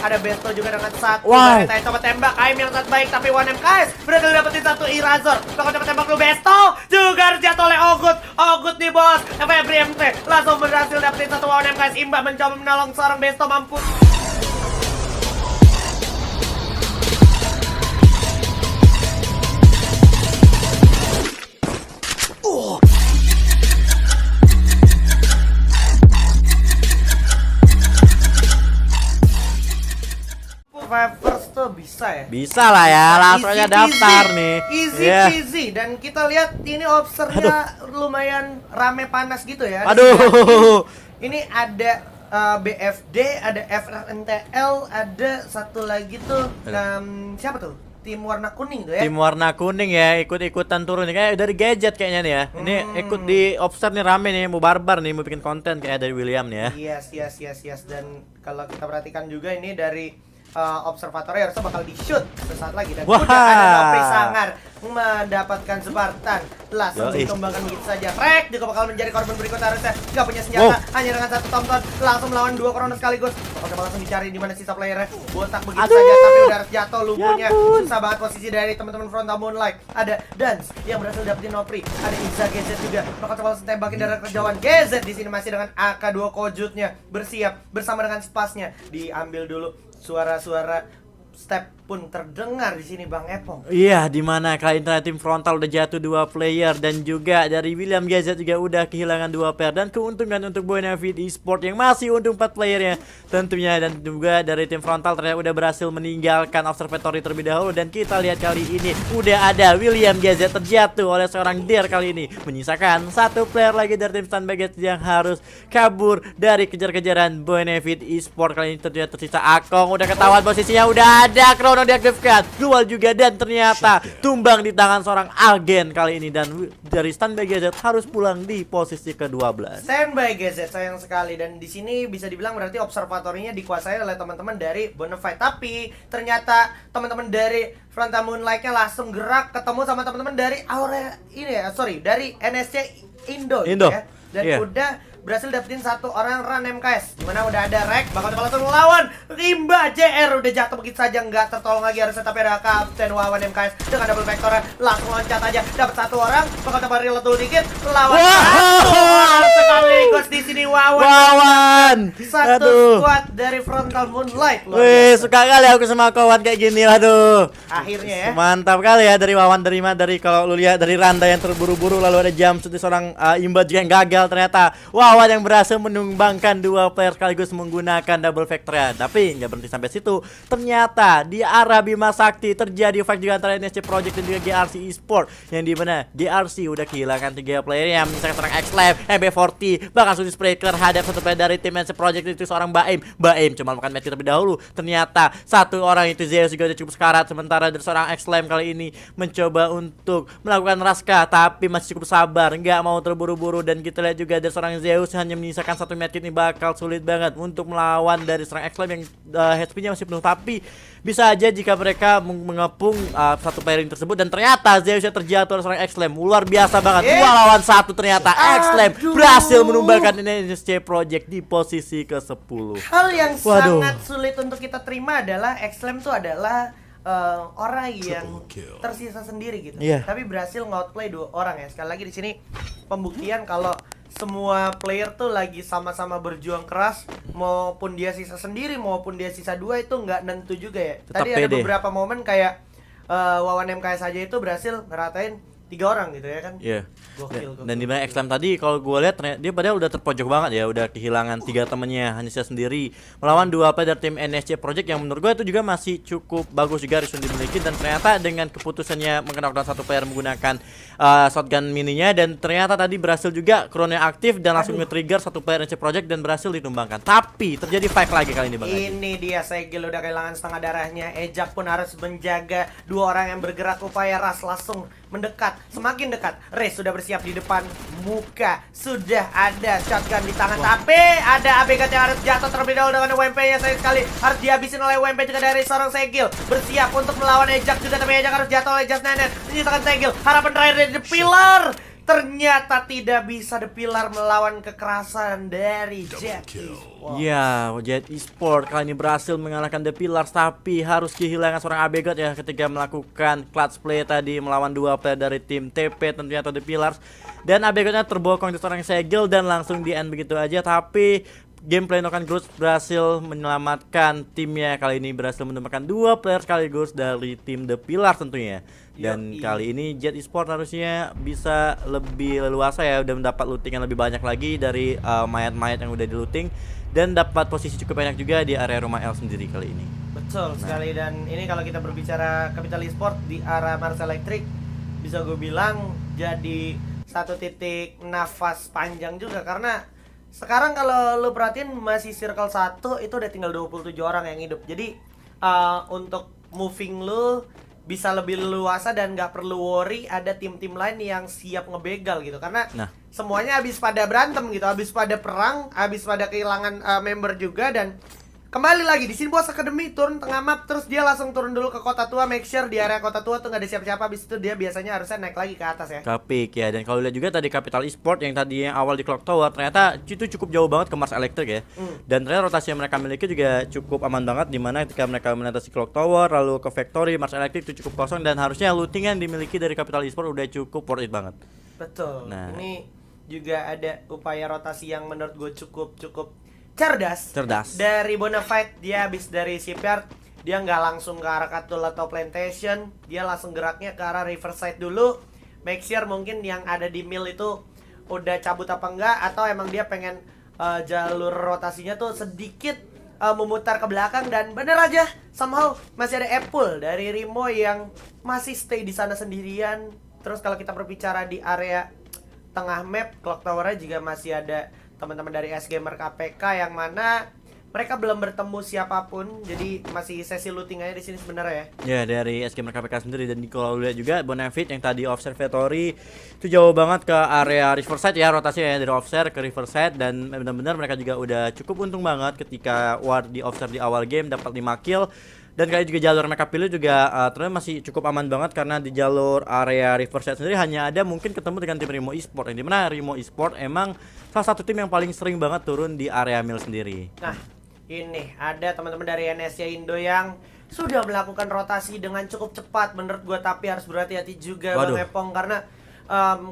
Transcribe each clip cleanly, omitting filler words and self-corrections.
Ada Besto juga dengan satu. Wow. Kita coba tembak Aim yang sangat baik, tapi 1MKS berhasil dapetin satu Irazor. Bakal coba tembak dulu Besto, juga harus jatuh oleh Ogut. Ogut nih bos, Febri MT langsung berhasil dapetin satu 1MKS. Imba mencoba menolong seorang Besto, mampu. First tuh bisa ya? Bisa lah ya, langsung aja Easy daftar peasy. nih. Easy Iya. peasy. Dan kita lihat ini obsernya lumayan rame panas gitu ya. Aduh. Ini ada BFD, ada FRNTL, ada satu lagi tuh siapa tuh? Tim warna kuning tuh ya. Tim warna kuning ya, ikut-ikutan turun nih. Kayak dari gadget kayaknya nih ya. Ini ikut di observe nih, rame nih, mau barbar nih, mau bikin konten kayak dari William nih ya. Yes. Dan kalau kita perhatikan juga ini dari observatori harusnya bakal di-shoot sesaat lagi. Dan Wah. udah ada Nopri Sangar mendapatkan Spartan. Langsung Yoi. ditumbangkan begitu saja. Frek juga bakal menjadi korban berikut, harusnya nggak punya senjata, hanya dengan satu Thompson. Langsung melawan dua Kronos sekaligus. Bakal langsung dicari di mana sisa playernya. Botak begitu saja, tapi udah harus jatuh lumpuhnya. Susah banget posisi dari teman-teman Frontal Moonlight. Ada Dance yang berhasil dapetin Nopri. Ada Iza GZ juga. Bakal coba langsung tembakin dari kejauhan. GZ di sini masih dengan AK2 Kojutnya bersiap bersama dengan Spasnya. Diambil dulu. Suara-suara step pun terdengar di sini Bang Epong. Iya, di mana kali ini tim frontal udah jatuh 2 player dan juga dari William GZ juga udah kehilangan 2 player, dan keuntungan untuk Bonafide Esport yang masih untung 4 playernya tentunya, dan juga dari tim frontal ternyata udah berhasil meninggalkan observatory terlebih dahulu. Dan kita lihat kali ini udah ada William GZ terjatuh oleh seorang Deer kali ini, menyisakan 1 player lagi dari tim Standby GZ yang harus kabur dari kejar-kejaran Bonafide Esport. Kali ini ternyata tersisa Akong, udah ketahuan posisinya, udah ada Krono diaktifkan, dual juga, dan ternyata tumbang di tangan seorang agen kali ini, dan dari Standby GZ harus pulang di posisi ke-12. Standby GZ sayang sekali, dan di sini bisa dibilang berarti observatorinya dikuasai oleh teman-teman dari Bonafide. Tapi ternyata teman-teman dari Frontal Moonlight-nya langsung gerak ketemu sama teman-teman dari dari NSC Indo. Ya. Dan udah berhasil dapetin 1 orang run MKS, dimana udah ada Rek, bakal langsung melawan Rimba JR. Udah jatuh begitu saja, nggak tertolong lagi harusnya, tapi ada Kapten Wawan MKS dengan double vector, langsung loncat aja, dapat 1 orang, bakal coba reload dulu dikit, lawan 1 orang sekaligus di sini. Wawan. Satu squad dari Frontal Moonlight. Wih, suka kali aku sama kawan kayak gini, aduh. Akhirnya ya. Mantap kali ya dari Wawan, dari kalau lu lihat dari Randa yang terburu-buru, lalu ada jam seperti seorang Imba juga yang gagal. Ternyata Wawan yang berhasil menumbangkan 2 player sekaligus menggunakan double vector. Tapi nggak berhenti sampai situ. Ternyata di arah Bima Sakti terjadi fight juga antara NSC Project dan juga GRC Esport, yang dimana GRC udah kehilangan 3 player yang misalkan seorang X-Lab, MB40, bahkan Susi Spray terhadap 1 player dari tim NSC Project itu seorang Baim cuma makan match terlebih dahulu. Ternyata 1 orang itu Zeus juga udah cukup sekarat, sementara dari seorang X-Lab kali ini mencoba untuk melakukan raska tapi masih cukup sabar, nggak mau terburu-buru. Dan kita lihat juga dari seorang Zeus hanya menyisakan 1 match ini bakal sulit banget untuk melawan dari seorang X-Lab yang HP-nya masih penuh. Tapi bisa aja jika mereka mengepung 1 pairing tersebut, dan ternyata Zeusnya terjatuh oleh seorang X-Lab. Luar biasa banget, 2 lawan 1 ternyata X-Lab berhasil menumbangkan NSC Project di posisi ke-10. Hal yang sangat sulit untuk kita terima adalah X-Lab itu adalah orang yang tersisa sendiri gitu. Tapi berhasil nge-outplay 2 orang ya. Sekali lagi di sini pembuktian kalau semua player tuh lagi sama-sama berjuang keras, maupun dia sisa sendiri maupun dia sisa 2 itu nggak nentu juga ya. Tetap Tadi ada pede. beberapa momen kayak Wawan MKS aja itu berhasil ngeratain 3 orang gitu ya kan. Iya. Gokil. Dan di mana X-Lab tadi kalau gue lihat dia padahal udah terpojok banget ya, udah kehilangan 3 temennya, hanya saya sendiri melawan 2 player dari tim NSC Project yang menurut gue itu juga masih cukup bagus juga harus dimiliki. Dan ternyata dengan keputusannya mengenalkan 1 player menggunakan shotgun mininya, dan ternyata tadi berhasil juga Krono aktif dan langsung nge-trigger 1 player NSC Project dan berhasil ditumbangkan. Tapi terjadi fight lagi kali ini Bang. Ini dia Segil udah kehilangan setengah darahnya. Ejak pun harus menjaga 2 orang yang bergerak, upaya Ras langsung mendekat, semakin dekat. Rez sudah bersiap di depan muka, sudah ada shotgun di tangan, tapi ada ABK yang harus jatuh terlebih dahulu dengan UMP-nya. Sayang sekali harus dihabisin oleh UMP juga dari seorang Segil. Bersiap untuk melawan Ejak juga, tapi Ejak harus jatuh oleh Just Nanet. Menyisakan Segil, harapan terakhir dari The Pillar. ternyata tidak bisa The Pillar melawan kekerasan dari Jet. Wow. Ya, Jet Esport kali ini berhasil mengalahkan The Pillars, tapi harus kehilangan seorang AB God ya ketika melakukan clutch play tadi melawan 2 player dari tim TP tentunya atau The Pillars. Dan AB God-nya terbokong di seorang segel dan langsung di end begitu aja, tapi gameplay Nokan Growth berhasil menyelamatkan timnya. Kali ini berhasil menemukan 2 player sekaligus dari tim The Pillars tentunya. Dan kali ini Jet Esport harusnya bisa lebih leluasa ya, udah mendapat looting yang lebih banyak lagi dari mayat-mayat yang udah di looting, dan dapat posisi cukup banyak juga di area rumah L sendiri kali ini. Betul sekali, dan ini kalau kita berbicara Capital Esport di arah Mars Electric, bisa gue bilang jadi satu titik nafas panjang juga, karena sekarang kalau lu perhatiin masih circle 1 itu udah tinggal 27 orang yang hidup. Jadi untuk moving lu bisa lebih leluasa dan nggak perlu worry ada tim-tim lain yang siap ngebegal gitu, karena semuanya habis pada berantem gitu, habis pada perang, habis pada kehilangan member juga. Dan kembali lagi di sini Boss Academy turun tengah map, terus dia langsung turun dulu ke kota tua, make sure di area kota tua tuh nggak ada siapa-siapa. Habis itu dia biasanya harusnya naik lagi ke atas ya. Kapik ya. Dan kalau lihat juga tadi Capital Esport yang tadi yang awal di Clock Tower, ternyata itu cukup jauh banget ke Mars Electric ya. Dan ternyata rotasi yang mereka miliki juga cukup aman banget, dimana ketika mereka melintasi Clock Tower lalu ke Factory, Mars Electric itu cukup kosong, dan harusnya looting yang dimiliki dari Capital Esport udah cukup worth it banget. Betul. Nah, ini juga ada upaya rotasi yang menurut gue cukup cerdas dari Bonafide. Dia habis dari shipyard, dia nggak langsung ke arah Katul atau Plantation, dia langsung geraknya ke arah Riverside dulu, make sure mungkin yang ada di mill itu udah cabut apa enggak, atau emang dia pengen jalur rotasinya tuh sedikit memutar ke belakang. Dan bener aja somehow masih ada Apple dari Rimo yang masih stay di sana sendirian. Terus kalau kita berbicara di area tengah map, Clock Tower-nya juga masih ada teman-teman dari S Gamer KPK yang mana mereka belum bertemu siapapun, jadi masih sesi looting aja di sini sebenarnya ya. Ya, dari S Gamer KPK sendiri. Dan kalau lihat juga Bonafide yang tadi Observatory itu jauh banget ke area Riverside ya, rotasinya ya dari Observe ke Riverside. Dan benar-benar mereka juga udah cukup untung banget ketika war di Observe di awal game dapat 5 kill. Dan kali juga jalur mereka pilih juga ternyata masih cukup aman banget, karena di jalur area Riverside sendiri hanya ada mungkin ketemu dengan tim Rimo Esport, yang dimana Rimo Esport emang salah satu tim yang paling sering banget turun di area mill sendiri. Nah, ini ada teman-teman dari NSC Indo yang sudah melakukan rotasi dengan cukup cepat menurut gua, tapi harus berhati-hati juga Bang Epong, karena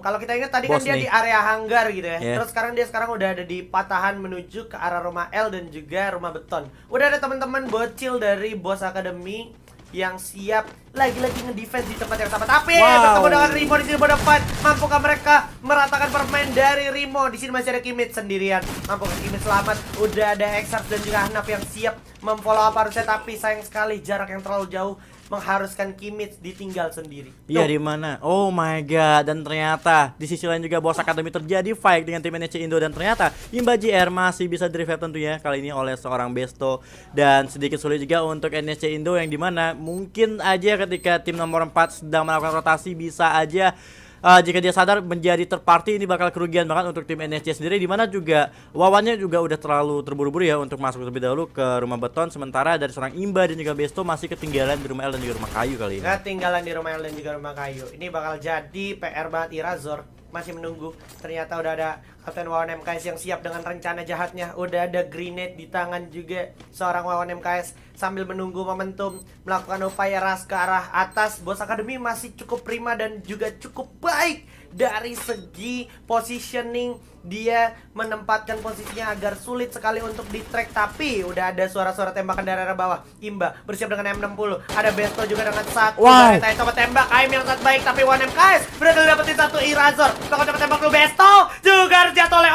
kalau kita ingat tadi kan dia di area hanggar gitu ya. Terus sekarang udah ada di patahan menuju ke arah rumah L dan juga rumah beton. Udah ada teman-teman bocil dari Boss Academy yang siap lagi-lagi ngedefense di tempat yang sama. Tapi bertemu dengan Rimo di sini Bonafide. Mampukah mereka meratakan permain dari Rimo? Di sini masih ada Kimit sendirian. Mampukah Kimit selamat? Udah ada Exarch dan juga Hanaf yang siap memfollow up harusnya, tapi sayang sekali jarak yang terlalu jauh mengharuskan Kimit ditinggal sendiri. Iya, di mana? Oh my god. Dan ternyata di sisi lain juga Boss Academy terjadi fight dengan tim NSC Indo, dan ternyata Imba JR masih bisa di revive tentunya kali ini oleh seorang Besto. Dan sedikit sulit juga untuk NSC Indo, yang dimana mungkin aja ketika tim nomor 4 sedang melakukan rotasi bisa aja jika dia sadar menjadi third party, ini bakal kerugian banget untuk tim NSC sendiri, dimana juga Wawannya juga udah terlalu terburu-buru ya untuk masuk terlebih dahulu ke rumah beton, sementara dari seorang Imba dan juga Besto masih ketinggalan di rumah L dan juga rumah kayu kali ini. Ketinggalan di rumah L dan juga rumah kayu. Ini bakal jadi PR banget Irazor. Masih menunggu. Ternyata udah ada Kapten Wawan MKS yang siap dengan rencana jahatnya. Udah ada grenade di tangan juga seorang Wawan MKS sambil menunggu momentum melakukan upaya ras ke arah atas. Boss Academy masih cukup prima dan juga cukup baik dari segi positioning. Dia menempatkan posisinya agar sulit sekali untuk di track, tapi udah ada suara-suara tembakan dari arah bawah. Imba bersiap dengan M60. Ada Besto juga dengan satu. Kita coba tembak Aim yang sangat baik, tapi Wawan MKS berhasil dapetin satu. Irazor coba tembak dulu Besto, juga jatuh oleh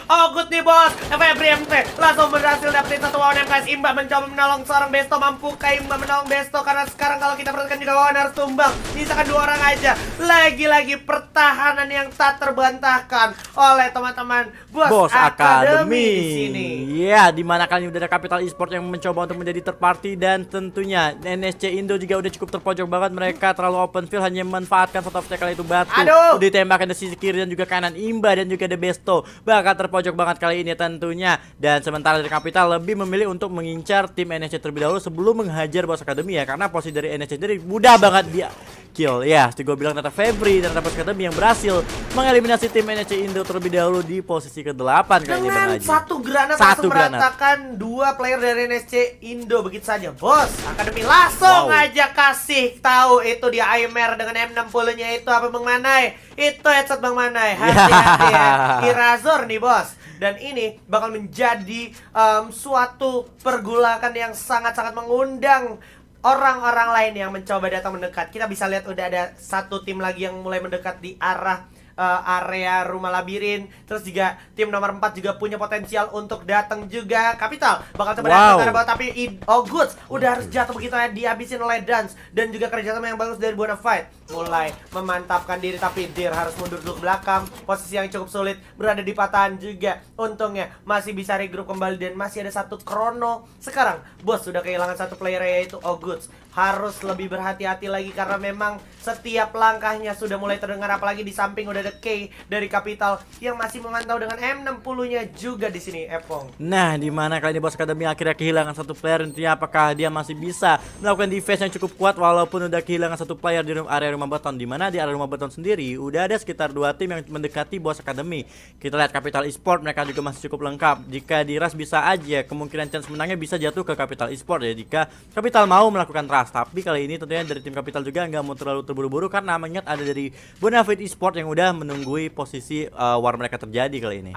Ogut nih bos. Febri MT langsung berhasil dapetin satu Wawan MKS. Imba mencoba menolong seorang Besto. Mampukah Imba menolong Besto? Karena sekarang kalau kita perhatikan juga Wawan harus tumbang. Misalkan 2 orang aja. Lagi-lagi pertahanan yang tak terbantahkan oleh teman-teman Boss Academy di sini. Ya, dimana kali ini udah ada Capital Esport yang mencoba untuk menjadi third party, dan tentunya NSC Indo juga udah cukup terpojok banget. Mereka terlalu open field, hanya memanfaatkan satu obstacle itu batu. Ditembakkan dari sisi kiri dan juga kanan Imba dan juga The Besto bakal terpojok banget kali ini tentunya. Dan sementara dari Capital lebih memilih untuk mengincar tim NSC terlebih dahulu sebelum menghajar Boss Academy ya, karena posisi dari NSC sendiri mudah banget dia kill. Ya, seperti gue bilang, ternyata Febri dan Boss Academy yang berhasil mengeliminasi tim NEC Indo terlebih dahulu di posisi ke-8 kali ini Bang dengan Haji. satu granat Satu langsung granat. meratakan 2 player dari NSC Indo. Begitu saja bos, Akademi langsung Wow. aja kasih tahu itu dia Aimer dengan M60 nya itu apa Bang Manai. Itu headshot Bang Manai. Hati-hati ya, Irazor nih bos. Dan ini bakal menjadi suatu pergulakan yang sangat-sangat mengundang orang-orang lain yang mencoba datang mendekat. Kita bisa lihat udah ada satu tim lagi yang mulai mendekat di arah area rumah labirin. Terus juga tim nomor 4 juga punya potensial untuk datang juga. Capital bakal coba datang ke arah bawah, tapi Goods udah harus jatuh begitu ya, dihabisin oleh Dance. Dan juga kerjasama yang bagus dari Bonafide mulai memantapkan diri, tapi Dir harus mundur dulu ke belakang. Posisi yang cukup sulit, berada di patahan juga. Untungnya masih bisa regroup kembali dan masih ada satu Chrono. Sekarang bos sudah kehilangan satu player, yaitu Goods. Harus lebih berhati-hati lagi karena memang setiap langkahnya sudah mulai terdengar, apalagi di samping udah ada K dari Capital yang masih memantau dengan M60-nya juga di sini, Epong. Nah, di mana kali ini Boss Academy akhirnya kehilangan satu player, intinya apakah dia masih bisa melakukan defense yang cukup kuat walaupun udah kehilangan satu player di area rumah beton. Di mana di area rumah beton sendiri udah ada sekitar 2 tim yang mendekati Boss Academy. Kita lihat Capital Esport, mereka juga masih cukup lengkap. Jika di rush bisa aja, kemungkinan chance menangnya bisa jatuh ke Capital Esport ya jika Capital mau melakukan rush. Tapi kali ini tentunya dari tim Capital juga nggak mau terlalu terburu-buru karena mengingat ada dari Bonafide Esport yang udah menunggui posisi war mereka terjadi kali ini.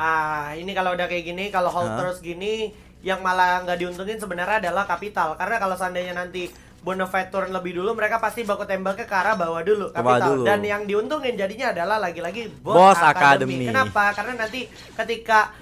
Ini kalau udah kayak gini, kalau hold terus gini, yang malah nggak diuntungin sebenarnya adalah Capital. Karena kalau seandainya nanti Bonafide turun lebih dulu, mereka pasti baku tembaknya ke arah bawah dulu Capital. Dan yang diuntungin jadinya adalah lagi-lagi Boss Academy. Kenapa? Karena nanti ketika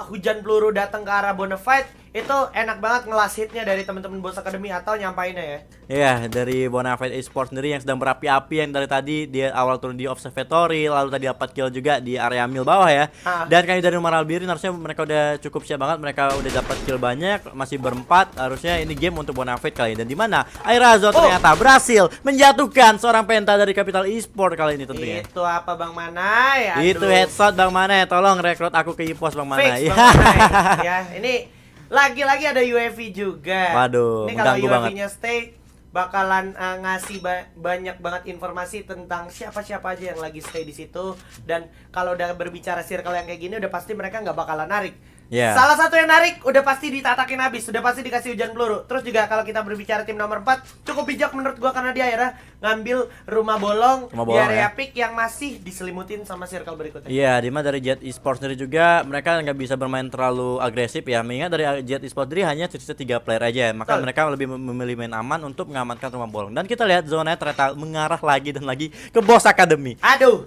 hujan peluru datang ke arah Bonafide, itu enak banget ngelas hitnya dari teman-teman Boss Academy atau nyampainnya ya. Iya, dari Bonafide Esports sendiri yang sedang berapi-api, yang dari tadi dia awal turun di observatory, lalu tadi dapat kill juga di area mill bawah ya. Dan kali dari rumah Albirin harusnya mereka udah cukup siap banget, mereka udah dapat kill banyak, masih berempat. Harusnya ini game untuk Bonafide kali ini. Dan di mana Airazor ternyata berhasil menjatuhkan seorang penta dari Capital Esports kali ini tentunya. Itu apa Bang Manai? Itu headshot Bang Manai, tolong rekrut aku ke EPOS Bang Manai. Fix Bang Manai. Ya, ini lagi-lagi ada UAV juga. Waduh, ini kalau mengganggu UAV-nya stay bakalan ngasih banyak banget informasi tentang siapa-siapa aja yang lagi stay di situ. Dan kalau udah berbicara circle yang kayak gini, udah pasti mereka nggak bakalan narik. Salah satu yang narik udah pasti ditatakin habis, udah pasti dikasih hujan peluru. Terus juga kalau kita berbicara tim nomor 4, cukup bijak menurut gua karena dia akhirnya ngambil rumah bolong di area pick yang masih diselimutin sama circle berikutnya. Iya, dimana dari Jet Esports sendiri juga mereka nggak bisa bermain terlalu agresif ya. Mengingat dari Jet Esports sendiri hanya sisa 3 player aja, maka mereka lebih memilih main aman untuk mengamankan rumah bolong. Dan kita lihat zonanya ternyata mengarah lagi dan lagi ke Boss Academy. Aduh,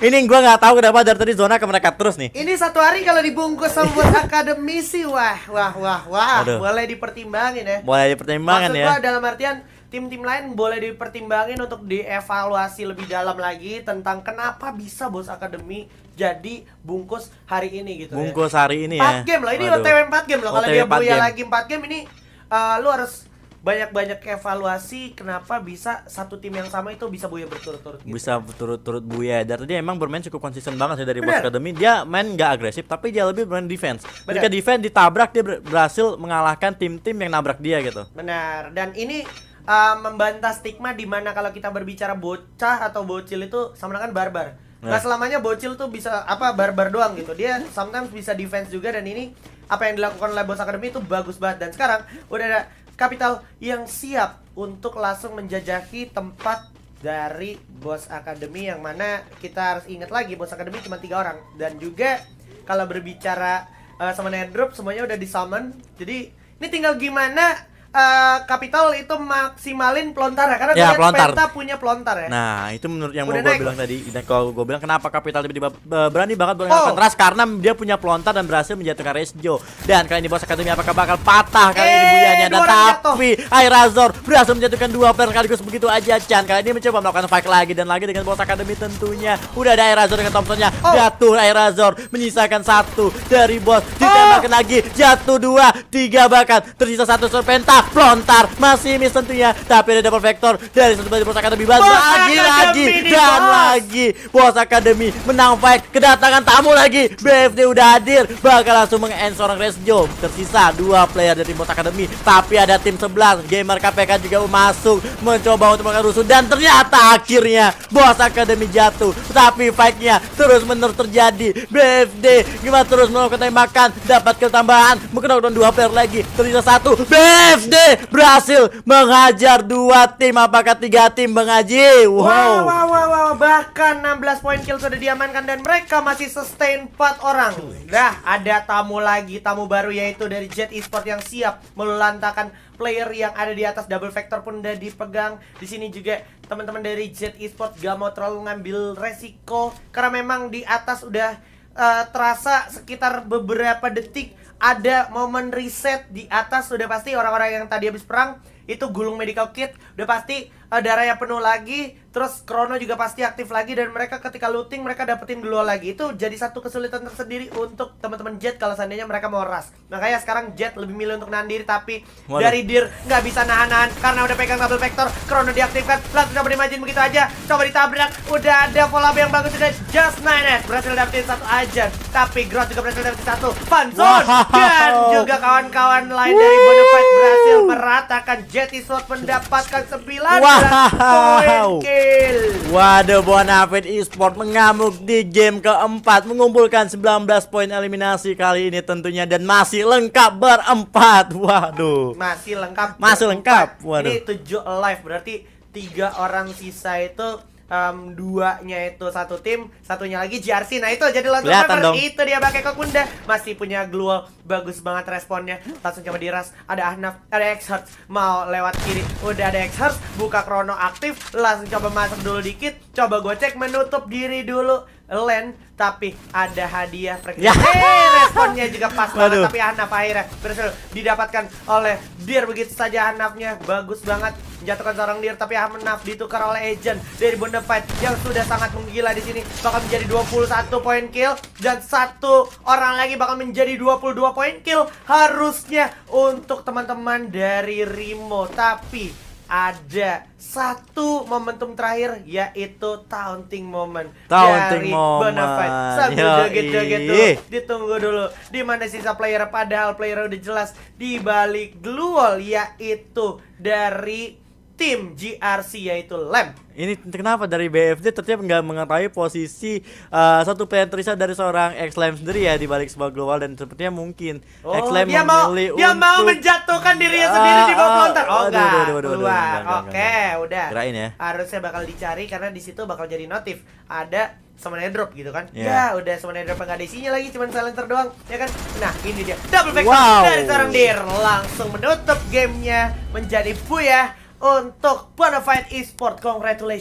ini gua nggak tahu kenapa dari tadi zona ke mereka terus nih. Ini satu hari kalau dibungkus sama Boss Academy sih, wah, boleh dipertimbangin ya. Boleh dipertimbangkan ya. Maksud gua dalam artian tim-tim lain boleh dipertimbangin untuk dievaluasi lebih dalam lagi tentang kenapa bisa Boss Academy jadi bungkus hari ini gitu. Bungkus hari ini 4 ya. game loh, ini OTW 4 game loh. Kalau OTW dia 4 buya game. lagi 4 game ini lu harus banyak-banyak evaluasi kenapa bisa satu tim yang sama itu bisa buya berturut-turut gitu. Bisa berturut-turut buya. Dan tadi emang bermain cukup konsisten banget sih dari Boss Academy. Dia main nggak agresif tapi dia lebih bermain defense. Ketika defense ditabrak, dia berhasil mengalahkan tim-tim yang nabrak dia gitu. Benar. Dan ini membantah stigma di mana kalau kita berbicara bocah atau bocil itu sama dengan barbar. Gak selamanya bocil tuh bisa barbar doang gitu. Dia sometimes bisa defense juga, dan ini apa yang dilakukan oleh Boss Academy itu bagus banget. Dan sekarang udah ada Capital yang siap untuk langsung menjajaki tempat dari Boss Academy, yang mana kita harus ingat lagi Boss Academy cuma 3 orang. Dan juga kalau berbicara sama airdrop semuanya udah disummon. Jadi ini tinggal gimana Capital itu maksimalin pelontar ya, karena ya, Penta punya pelontar ya. Nah, itu menurut yang Udah mau gue naik bilang tadi. Dan kalau gue bilang kenapa Capital tiba-tiba berani banget melakukan rush, karena dia punya pelontar dan berhasil menjatuhkan Resjo. Dan kali ini Boss Academy apakah bakal patah kali ini buyanya? Dan tapi Airazor berhasil menjatuhkan 2 player sekaligus begitu aja. Chan kali ini mencoba melakukan fight lagi dan lagi dengan Boss Academy tentunya. Udah ada Airazor dengan Thompsonnya. Jatuh Airazor, menyisakan 1 dari Boss. Ditembakkan lagi, jatuh 2, 3 bahkan. Tersisa 1 Penta. Pelontar masih miss tentunya, tapi ada double vector dari satu Bos Academy. Bos Lagi Academy nih, dan Bos. lagi Bos Academy menang fight. Kedatangan tamu lagi, BFD udah hadir, bakal langsung meng-end seorang Resjo. Tersisa 2 player dari Bos Academy, tapi ada tim 11 Gamer KPK juga masuk mencoba untuk melakukan rusuh, dan ternyata akhirnya Bos Academy jatuh. Tapi fight-nya terus-menerus terjadi. BFD gimana terus melakukan tembakan, dapat kill tambahan, mengenai 2 player lagi, tersisa 1. BFD berhasil menghajar 2 tim, apakah 3 tim Bang Haji? Wow, bahkan 16 poin kill sudah diamankan dan mereka masih sustain 4 orang. Dah, ada tamu lagi, tamu baru yaitu dari Jet Esport yang siap melulantakan player yang ada di atas. Double vector pun udah dipegang. Di sini juga teman-teman dari Jet Esport gak mau terlalu ngambil resiko karena memang di atas udah terasa sekitar beberapa detik ada momen reset di atas. Sudah pasti orang-orang yang tadi habis perang itu gulung medical kit, udah pasti darahnya penuh lagi, terus Chrono juga pasti aktif lagi, dan mereka ketika looting mereka dapetin glue lagi. Itu jadi satu kesulitan tersendiri untuk teman-teman Jet kalau seandainya mereka mau rush. Makanya sekarang Jet lebih milih untuk nahan diri, tapi dari Dir nggak bisa nahan-nahan karena udah pegang double vector. Chrono diaktifkan, langsung coba dimajin begitu aja, coba ditabrak, udah ada follow yang bagus, udah Just 9S berhasil dapetin 1 ajan, tapi Groth juga berhasil dapetin 1 Fanzone, dan juga kawan-kawan lain dari Bonafide berhasil meratakan. Jet Esport mendapatkan 19 poin kill. Waduh, Bonafide Esport mengamuk di game keempat, mengumpulkan 19 poin eliminasi kali ini tentunya, dan masih lengkap berempat. Waduh, Masih lengkap. Masih lengkap. Berempat. Waduh. Ini 7 alive, berarti 3 orang sisa itu 2-nya itu satu tim, satunya lagi JRC. Nah itu jadi langsung Kelihatan dong. itu dia pakai Kokunda. Masih punya glue, bagus banget responnya. Langsung coba diras, ada Ahnaf, ada Exhurst mau lewat kiri, udah ada Exhurst, buka Chrono aktif, langsung coba masuk dulu dikit, coba gocek menutup diri dulu land, tapi ada hadiah Ya. responnya juga pas banget, Waduh. tapi Ahnaf akhirnya berhasil didapatkan oleh Dir. Begitu saja Ahnafnya bagus banget menjatuhkan seorang Dir, tapi Ahnaf ditukar oleh agent dari Bonafide yang sudah sangat menggila di sini, bakal menjadi 21 poin kill, dan 1 orang lagi bakal menjadi 22 poin kill harusnya untuk teman-teman dari Rimo. Tapi ada satu momentum terakhir, yaitu taunting moment Taunting dari moment. Bonafide. Sambil Yoi. joget-joget dulu, ditunggu dulu di mana sisa player, padahal player udah jelas di balik glue wall, yaitu dari tim GRC yaitu Lem. Ini kenapa dari BFD ternyata nggak mengetahui posisi satu player tersisa dari seorang X-Lime sendiri ya di balik sebuah global, dan sepertinya mungkin X-Lime dia mau memilih mau untuk menjatuhkan dirinya sendiri di bawah pelontar. Oh aduh, enggak, aduh, keluar. enggak, Oke, udah. Kirain ya. Harusnya bakal dicari karena di situ bakal jadi notif. Ada summoner drop gitu kan. Yeah. Ya, udah summoner drop nggak ada isinya lagi, cuman silencer doang, ya kan. Nah, ini dia. Double vector Wow. dari seorang Dir langsung menutup gamenya menjadi buyah untuk Bonafide Esport. Congratulations.